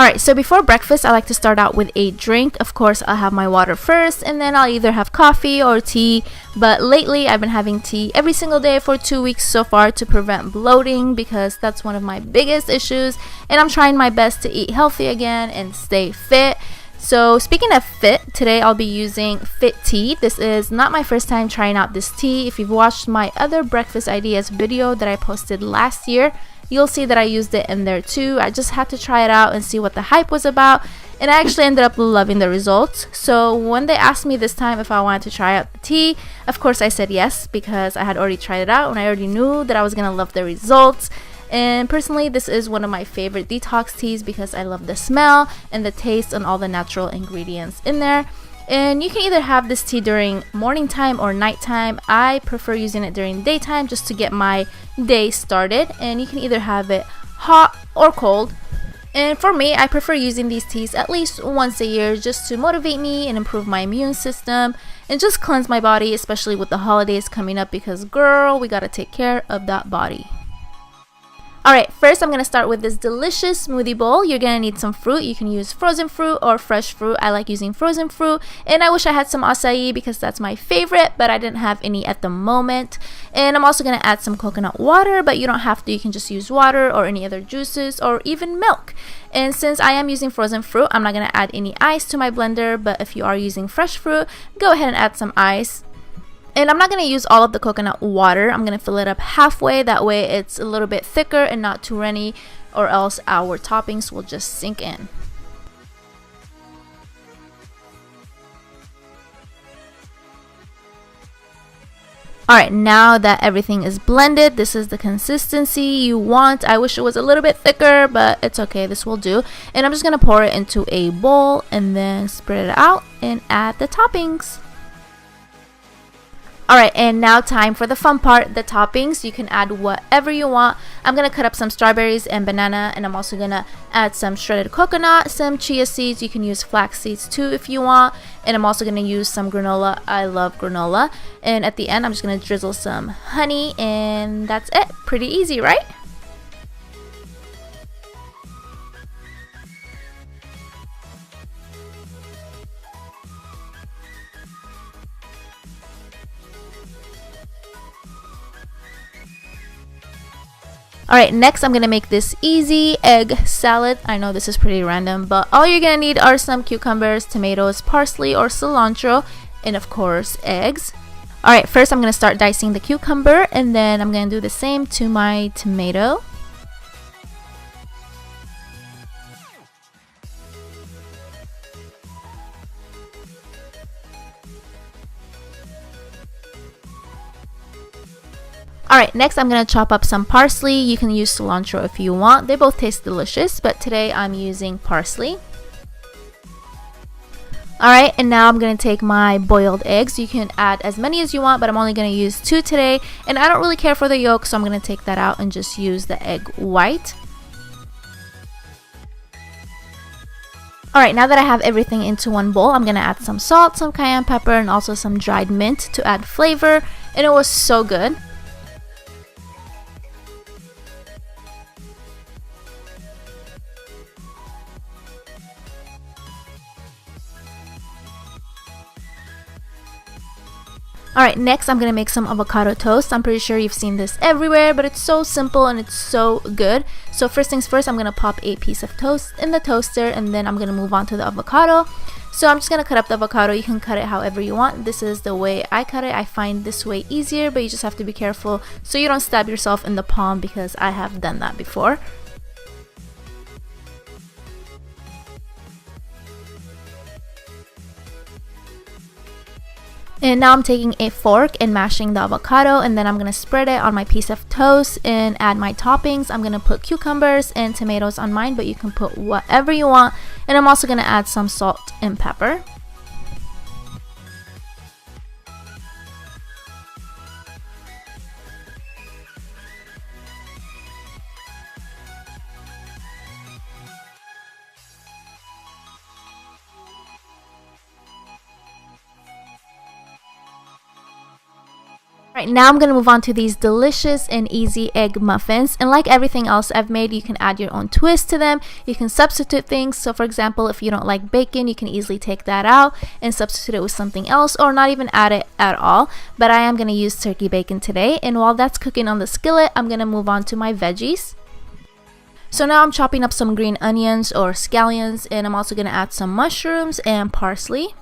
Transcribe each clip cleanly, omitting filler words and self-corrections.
Alright, so before breakfast, I like to start out with a drink. Of course, I'll have my water first, and then I'll either have coffee or tea. But lately, I've been having tea every single day for 2 weeks so far to prevent bloating, because that's one of my biggest issues. And I'm trying my best to eat healthy again and stay fit. So speaking of fit, today I'll be using Fit Tea. This is not my first time trying out this tea. If you've watched my other breakfast ideas video that I posted last year, you'll see that I used it in there too. I just had to try it out and see what the hype was about, and I actually ended up loving the results. So when they asked me this time if I wanted to try out the tea, of course I said yes, because I had already tried it out and I already knew that I was gonna love the results. And personally, this is one of my favorite detox teas because I love the smell and the taste and all the natural ingredients in there. And you can either have this tea during morning time or nighttime. I prefer using it during daytime just to get my day started. And you can either have it hot or cold. And for me, I prefer using these teas at least once a year just to motivate me and improve my immune system and just cleanse my body, especially with the holidays coming up, because girl, we gotta take care of that body. Alright, first I'm going to start with this delicious smoothie bowl. You're going to need some fruit. You can use frozen fruit or fresh fruit. I like using frozen fruit, and I wish I had some acai because that's my favorite, but I didn't have any at the moment. And I'm also going to add some coconut water, but you don't have to. You can just use water or any other juices or even milk. And since I am using frozen fruit, I'm not going to add any ice to my blender, but if you are using fresh fruit, go ahead and add some ice. And I'm not going to use all of the coconut water. I'm going to fill it up halfway. That way it's a little bit thicker and not too runny, or else our toppings will just sink in. Alright, now that everything is blended, this is the consistency you want. I wish it was a little bit thicker, but it's okay. This will do. And I'm just going to pour it into a bowl and then spread it out and add the toppings. Alright, and now time for the fun part, the toppings. You can add whatever you want. I'm going to cut up some strawberries and banana, and I'm also going to add some shredded coconut, some chia seeds. You can use flax seeds too if you want. And I'm also going to use some granola. I love granola. And at the end, I'm just going to drizzle some honey, and that's it. Pretty easy, right? Alright, next I'm going to make this easy egg salad. I know this is pretty random, but all you're going to need are some cucumbers, tomatoes, parsley or cilantro, and of course eggs. Alright, first I'm going to start dicing the cucumber, and then I'm going to do the same to my tomato. Alright, next I'm going to chop up some parsley. You can use cilantro if you want. They both taste delicious, but today I'm using parsley. Alright, and now I'm going to take my boiled eggs. You can add as many as you want, but I'm only going to use 2 today. And I don't really care for the yolk, so I'm going to take that out and just use the egg white. Alright, now that I have everything into one bowl, I'm going to add some salt, some cayenne pepper, and also some dried mint to add flavor. And it was so good. Alright, next I'm going to make some avocado toast. I'm pretty sure you've seen this everywhere, but it's so simple and it's so good. So first things first, I'm going to pop a piece of toast in the toaster, and then I'm going to move on to the avocado. So I'm just going to cut up the avocado. You can cut it however you want. This is the way I cut it. I find this way easier, but you just have to be careful so you don't stab yourself in the palm, because I have done that before. And now I'm taking a fork and mashing the avocado, and then I'm going to spread it on my piece of toast and add my toppings. I'm going to put cucumbers and tomatoes on mine, but you can put whatever you want. And I'm also going to add some salt and pepper. Right, now I'm gonna move on to these delicious and easy egg muffins, and like everything else I've made, you can add your own twist to them. You can substitute things. So for example, if you don't like bacon, you can easily take that out and substitute it with something else, or not even add it at all. But I am gonna use turkey bacon today, and while that's cooking on the skillet, I'm gonna move on to my veggies. So now I'm chopping up some green onions or scallions, and I'm also gonna add some mushrooms and parsley.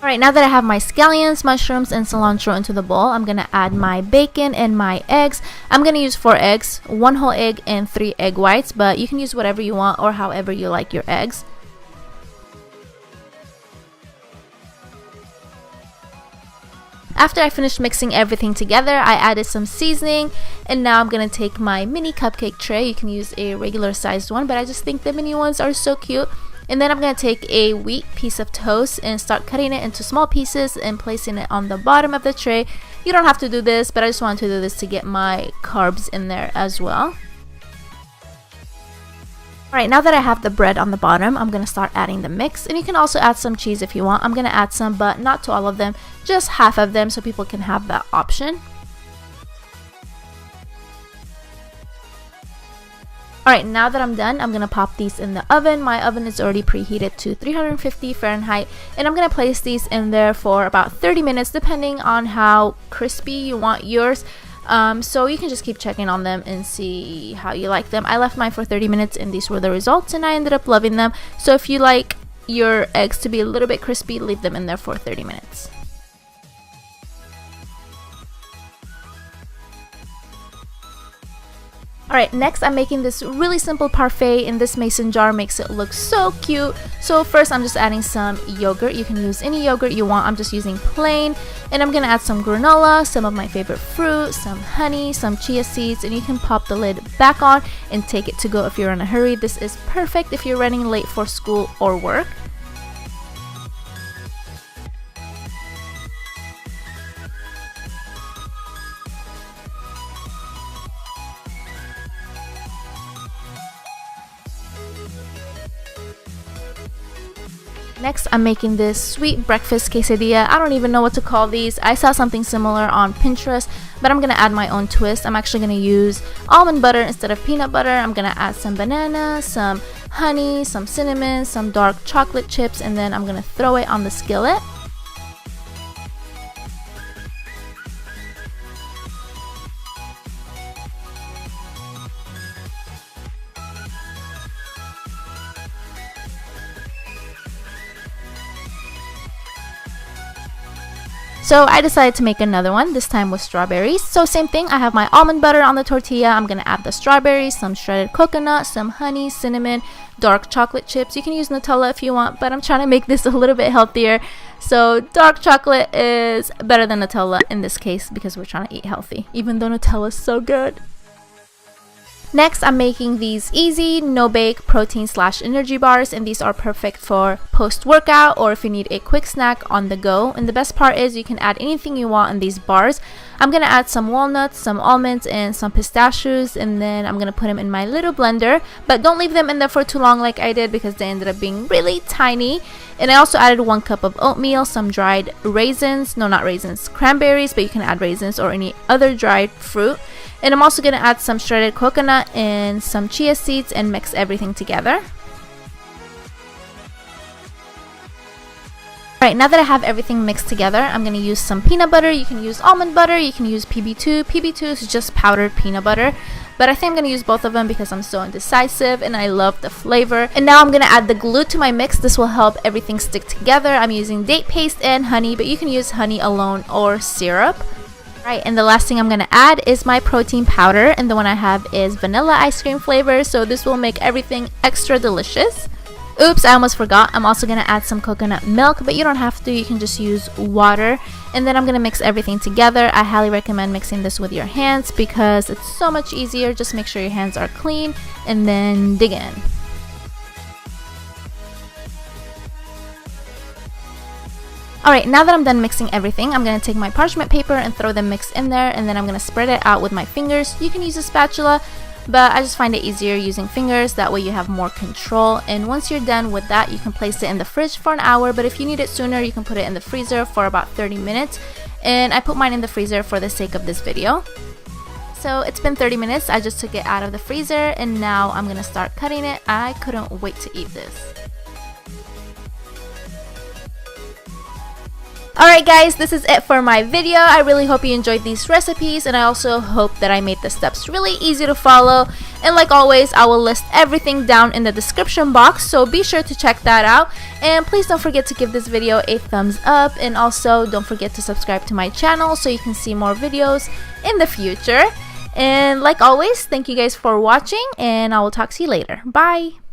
Alright, now that I have my scallions, mushrooms, and cilantro into the bowl, I'm going to add my bacon and my eggs. I'm going to use 4 eggs, 1 whole egg, and 3 egg whites, but you can use whatever you want or however you like your eggs. After I finished mixing everything together, I added some seasoning, and now I'm going to take my mini cupcake tray. You can use a regular sized one, but I just think the mini ones are so cute. And then I'm going to take a wheat piece of toast and start cutting it into small pieces and placing it on the bottom of the tray. You don't have to do this, but I just wanted to do this to get my carbs in there as well. Alright, now that I have the bread on the bottom, I'm going to start adding the mix. And you can also add some cheese if you want. I'm going to add some, but not to all of them, just half of them so people can have that option. Alright, now that I'm done, I'm going to pop these in the oven. My oven is already preheated to 350 Fahrenheit, and I'm going to place these in there for about 30 minutes depending on how crispy you want yours. So you can just keep checking on them and see how you like them. I left mine for 30 minutes and these were the results, and I ended up loving them. So if you like your eggs to be a little bit crispy, leave them in there for 30 minutes. Alright, next I'm making this really simple parfait in this mason jar. Makes it look so cute. So first I'm just adding some yogurt. You can use any yogurt you want. I'm just using plain. And I'm going to add some granola, some of my favorite fruit, some honey, some chia seeds, and you can pop the lid back on and take it to go if you're in a hurry. This is perfect if you're running late for school or work. Next, I'm making this sweet breakfast quesadilla. I don't even know what to call these. I saw something similar on Pinterest, but I'm going to add my own twist. I'm actually going to use almond butter instead of peanut butter. I'm going to add some banana, some honey, some cinnamon, some dark chocolate chips, and then I'm going to throw it on the skillet. So I decided to make another one, this time with strawberries. So same thing, I have my almond butter on the tortilla. I'm going to add the strawberries, some shredded coconut, some honey, cinnamon, dark chocolate chips. You can use Nutella if you want, but I'm trying to make this a little bit healthier. So dark chocolate is better than Nutella in this case because we're trying to eat healthy, even though Nutella is so good. Next, I'm making these easy, no-bake protein/energy bars, and these are perfect for post-workout or if you need a quick snack on the go. And the best part is you can add anything you want in these bars. I'm going to add some walnuts, some almonds, and some pistachios, and then I'm going to put them in my little blender. But don't leave them in there for too long like I did because they ended up being really tiny. And I also added 1 cup of oatmeal, some dried raisins, no, not raisins, cranberries, but you can add raisins or any other dried fruit. And I'm also going to add some shredded coconut and some chia seeds and mix everything together. Alright, now that I have everything mixed together, I'm going to use some peanut butter. You can use almond butter, you can use PB2. PB2 is just powdered peanut butter. But I think I'm going to use both of them because I'm so indecisive and I love the flavor. And now I'm going to add the glue to my mix. This will help everything stick together. I'm using date paste and honey, but you can use honey alone or syrup. Right, and the last thing I'm going to add is my protein powder, and the one I have is vanilla ice cream flavor, so this will make everything extra delicious. Oops, I almost forgot. I'm also going to add some coconut milk, but you don't have to. You can just use water. And then I'm going to mix everything together. I highly recommend mixing this with your hands because it's so much easier. Just make sure your hands are clean and then dig in. Alright, now that I'm done mixing everything, I'm going to take my parchment paper and throw the mix in there, and then I'm going to spread it out with my fingers. You can use a spatula, but I just find it easier using fingers, that way you have more control. And once you're done with that, you can place it in the fridge for an hour, but if you need it sooner, you can put it in the freezer for about 30 minutes. And I put mine in the freezer for the sake of this video. So it's been 30 minutes, I just took it out of the freezer, and now I'm going to start cutting it. I couldn't wait to eat this. Alright guys, this is it for my video. I really hope you enjoyed these recipes, and I also hope that I made the steps really easy to follow. And like always, I will list everything down in the description box, so be sure to check that out. And please don't forget to give this video a thumbs up, and also don't forget to subscribe to my channel so you can see more videos in the future. And like always, thank you guys for watching, and I will talk to you later. Bye!